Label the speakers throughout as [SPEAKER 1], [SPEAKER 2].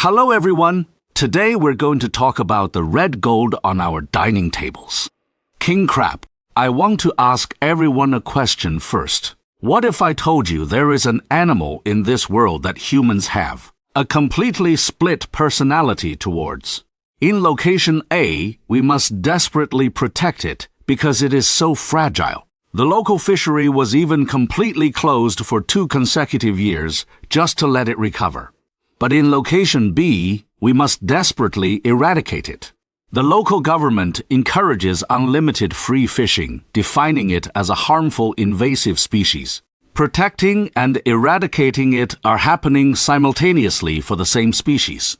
[SPEAKER 1] Hello everyone! Today we're going to talk about the red gold on our dining tables. King crab. I want to ask everyone a question first. What if I told you there is an animal in this world that humans have a completely split personality towards? In location A, we must desperately protect it because it is so fragile. The local fishery was even completely closed for 2 consecutive years just to let it recover. But in location B, we must desperately eradicate it. The local government encourages unlimited free fishing, defining it as a harmful invasive species. Protecting and eradicating it are happening simultaneously for the same species.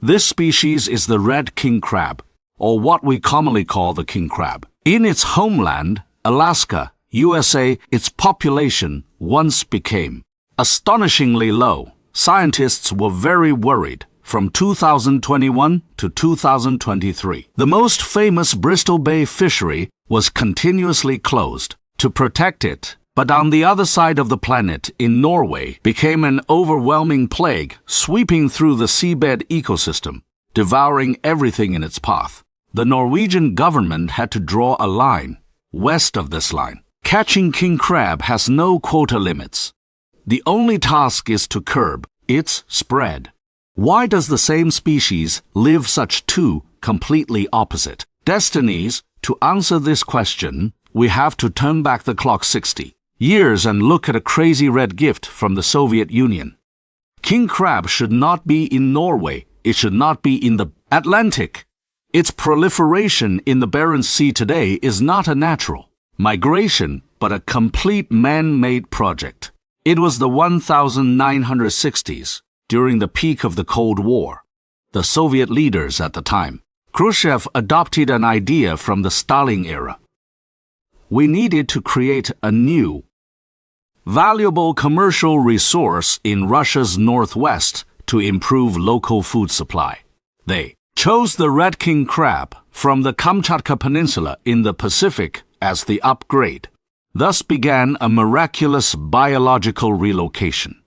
[SPEAKER 1] This species is the red king crab, or what we commonly call the king crab. In its homeland, Alaska, USA, its population once became astonishingly low. Scientists were very worried from 2021 to 2023. The most famous Bristol Bay fishery was continuously closed to protect it, but on the other side of the planet in Norway became an overwhelming plague sweeping through the seabed ecosystem, devouring everything in its path. The Norwegian government had to draw a line west of this line. Catching king crab has no quota limits. The only task is to curb its spread. Why does the same species live such two completely opposite destinies? To answer this question, we have to turn back the clock 60 years and look at a crazy red gift from the Soviet Union. King crab should not be in Norway. It should not be in the Atlantic. Its proliferation in the Barents Sea today is not a natural migration, but a complete man-made project. It was the 1960s, during the peak of the Cold War. The Soviet leaders at the time, Khrushchev, adopted an idea from the Stalin era. We needed to create a new, valuable commercial resource in Russia's northwest to improve local food supply. They chose the red king crab from the Kamchatka Peninsula in the Pacific as the upgrade. Thus began a miraculous biological relocation.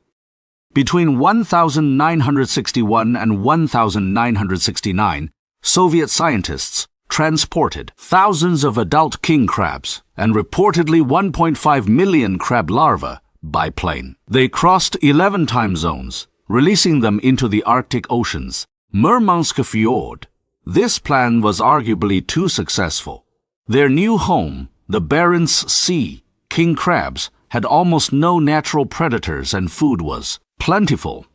[SPEAKER 1] Between 1961 and 1969, Soviet scientists transported thousands of adult king crabs and reportedly 1.5 million crab larvae by plane. They crossed 11 time zones, releasing them into the Arctic oceans. Murmansk Fjord. This plan was arguably too successful. Their new home, the Barents Sea, king crabs had almost no natural predators and food was plentiful.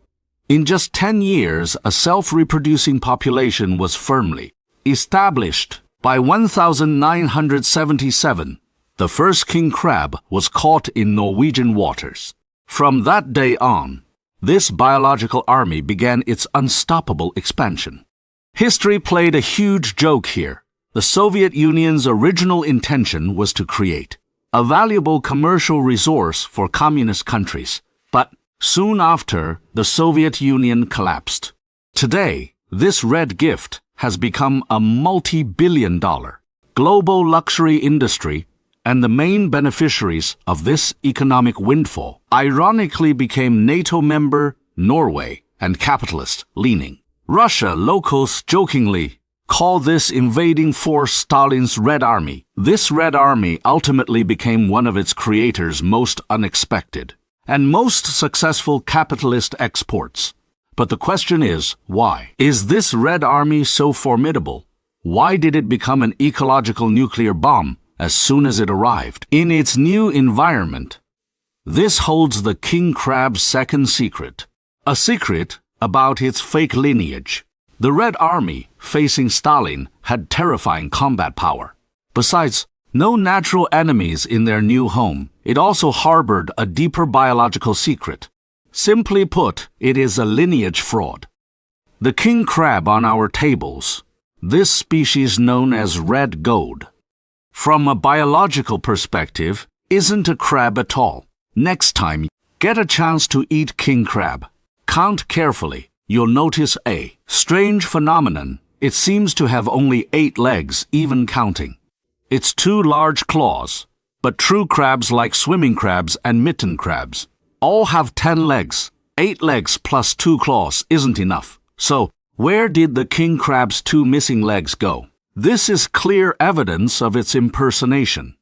[SPEAKER 1] In just 10 years, a self-reproducing population was firmly established. By 1977, the first king crab was caught in Norwegian waters. From that day on, this biological army began its unstoppable expansion. History played a huge joke here. The Soviet Union's original intention was to create a valuable commercial resource for communist countries, but soon after, the Soviet Union collapsed. Today, this red gift has become a multi-billion-dollar global luxury industry, and the main beneficiaries of this economic windfall ironically became NATO member Norway and capitalist-leaning Russia. Locals jokingly call this invading force Stalin's Red Army. This Red Army ultimately became one of its creators' most unexpected and most successful capitalist exports. But the question is, why? Is this Red Army so formidable? Why did it become an ecological nuclear bomb as soon as it arrived in its new environment? This holds the king crab's second secret, a secret about its fake lineage. The Red Army, facing Stalin, had terrifying combat power. Besides, no natural enemies in their new home, it also harbored a deeper biological secret. Simply put, it is a lineage fraud. The king crab on our tables, this species known as red gold, from a biological perspective, isn't a crab at all. Next time, get a chance to eat king crab. Count carefully. You'll notice a strange phenomenon. It seems to have only 8 legs, even counting. Its 2 large claws, but true crabs like swimming crabs and mitten crabs all have 10 legs. 8 legs plus 2 claws isn't enough. So, where did the king crab's 2 missing legs go? This is clear evidence of its impersonation.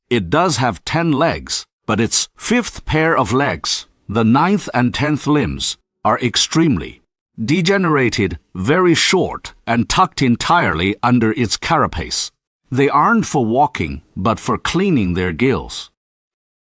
[SPEAKER 1] It does have 10 legs, but its 5th pair of legs, the 9th and 10th limbs, are extremely degenerated, very short, and tucked entirely under its carapace. They aren't for walking, but for cleaning their gills.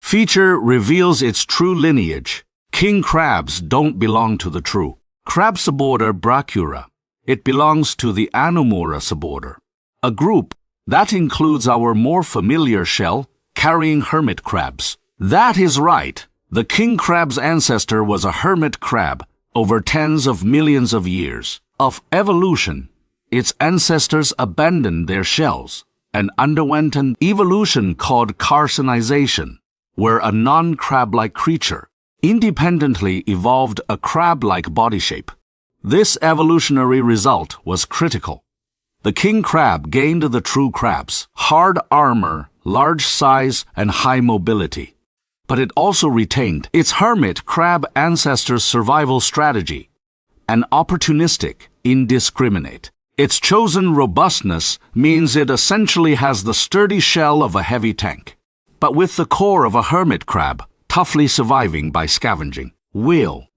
[SPEAKER 1] Feature reveals its true lineage. King crabs don't belong to the true crab suborder Brachyura. It belongs to the Anomura suborder, a group that includes our more familiar shell-carrying hermit crabs. That is right. The king crab's ancestor was a hermit crab over tens of millions of years of evolution. Its ancestors abandoned their shells and underwent an evolution called carcinization, where a non-crab-like creature independently evolved a crab-like body shape. This evolutionary result was critical. The king crab gained the true crab's hard armor, large size, and high mobility. But it also retained its hermit crab ancestors' survival strategy, an opportunistic, indiscriminate. Its chosen robustness means it essentially has the sturdy shell of a heavy tank, but with the core of a hermit crab, toughly surviving by scavenging.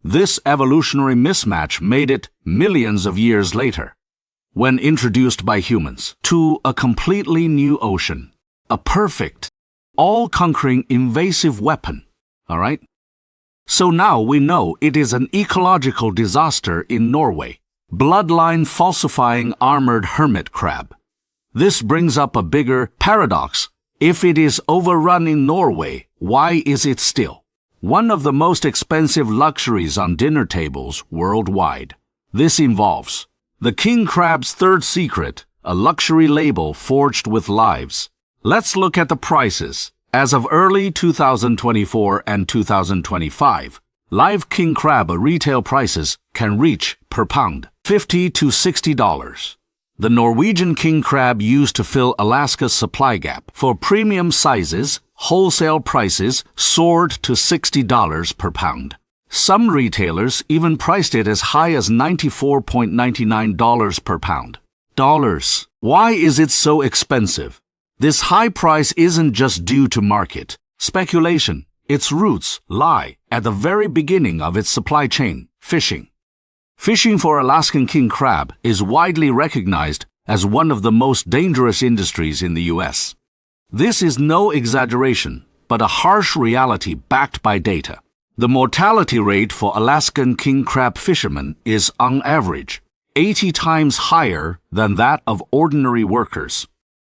[SPEAKER 1] This evolutionary mismatch made it millions of years later, when introduced by humans to a completely new ocean, a perfect, all-conquering invasive weapon, all right? So now we know it is an ecological disaster in Norway, bloodline-falsifying armored hermit crab. This brings up a bigger paradox. If it is overrun in Norway, why is it still one of the most expensive luxuries on dinner tables worldwide? This involves the king crab's third secret, a luxury label forged with lives. Let's look at the prices. As of early 2024 and 2025, live king crab retail prices can reach, per pound, $50 to $60. The Norwegian king crab used to fill Alaska's supply gap. For premium sizes, wholesale prices soared to $60 per pound. Some retailers even priced it as high as $94.99 per pound. Why is it so expensive? This high price isn't just due to market speculation. Its roots lie at the very beginning of its supply chain, fishing. Fishing for Alaskan king crab is widely recognized as one of the most dangerous industries in the U.S. This is no exaggeration, but a harsh reality backed by data. The mortality rate for Alaskan king crab fishermen is, on average, 80 times higher than that of ordinary workers.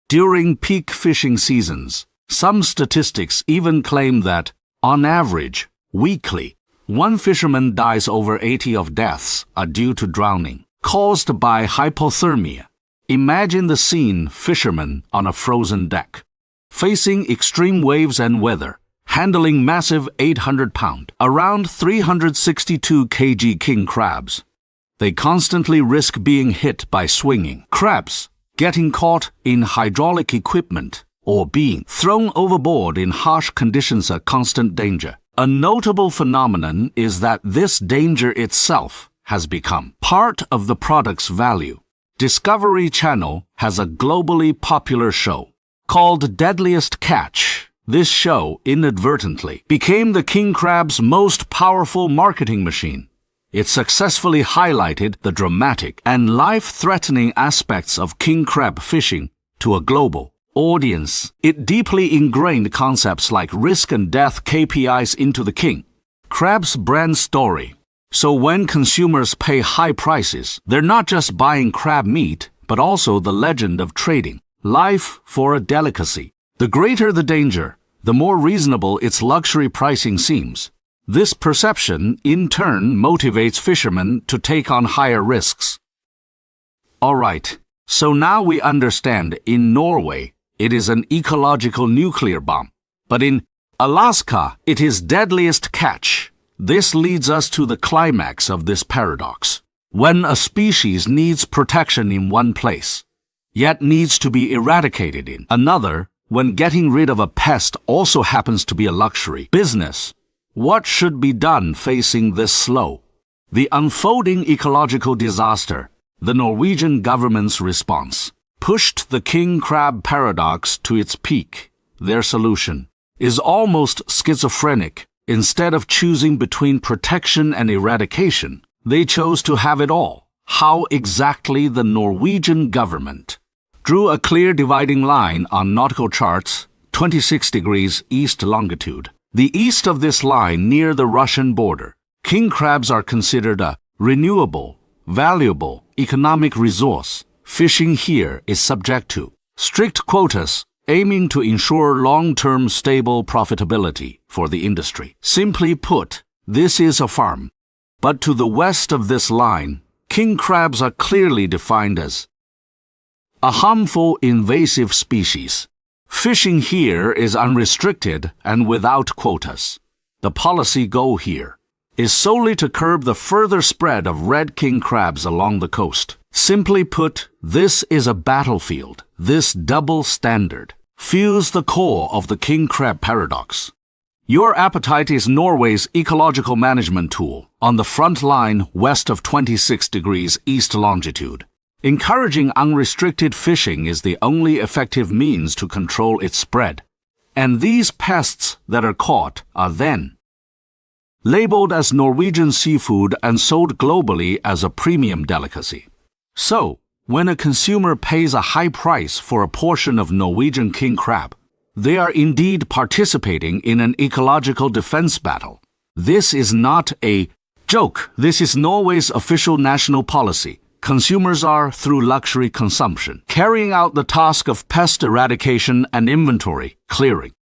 [SPEAKER 1] During peak fishing seasons, some statistics even claim that, on average, weekly, one fisherman dies. Over 80 of deaths are due to drowning, caused by hypothermia. Imagine the scene: fishermen on a frozen deck, facing extreme waves and weather, handling massive 800-pound, around 362 kg king crabs. They constantly risk being hit by swinging crabs, getting caught in hydraulic equipment, or being thrown overboard in harsh conditions. A constant danger. A notable phenomenon is that this danger itself has become part of the product's value. Discovery Channel has a globally popular show called Deadliest Catch. This show inadvertently became the king crab's most powerful marketing machine. It successfully highlighted the dramatic and life-threatening aspects of king crab fishing to a global audience. It deeply ingrained concepts like risk and death KPIs into the king crab's brand story. So when consumers pay high prices, they're not just buying crab meat, but also the legend of trading life for a delicacy. The greater the danger, the more reasonable its luxury pricing seems. This perception, in turn, motivates fishermen to take on higher risks. All right, so now we understand in Norway, it is an ecological nuclear bomb, but in Alaska, it is deadliest catch. This leads us to the climax of this paradox. When a species needs protection in one place, yet needs to be eradicated in another, when getting rid of a pest also happens to be a luxury business, what should be done facing this slow, The unfolding ecological disaster, the Norwegian government's response, pushed the king crab paradox to its peak. Their solution is almost schizophrenic. Instead of choosing between protection and eradication, they chose to have it all. How exactly? The Norwegian government drew a clear dividing line on nautical charts, 26 degrees east longitude. The east of this line, near the Russian border, king crabs are considered a renewable, valuable economic resource. Fishing here is subject to strict quotas, aiming to ensure long-term stable profitability for the industry. Simply put, this is a farm. But to the west of this line, king crabs are clearly defined as a harmful invasive species. Fishing here is unrestricted and without quotas. The policy goal here is solely to curb the further spread of red king crabs along the coast. Simply put, this is a battlefield. This double standard fuels the core of the king crab paradox. Your appetite is Norway's ecological management tool on the front line west of 26 degrees east longitude. Encouraging unrestricted fishing is the only effective means to control its spread. And these pests that are caught are then labeled as Norwegian seafood and sold globally as a premium delicacy. So, when a consumer pays a high price for a portion of Norwegian king crab, they are indeed participating in an ecological defense battle. This is not a joke. This is Norway's official national policy. Consumers are, through luxury consumption, carrying out the task of pest eradication and inventory clearing.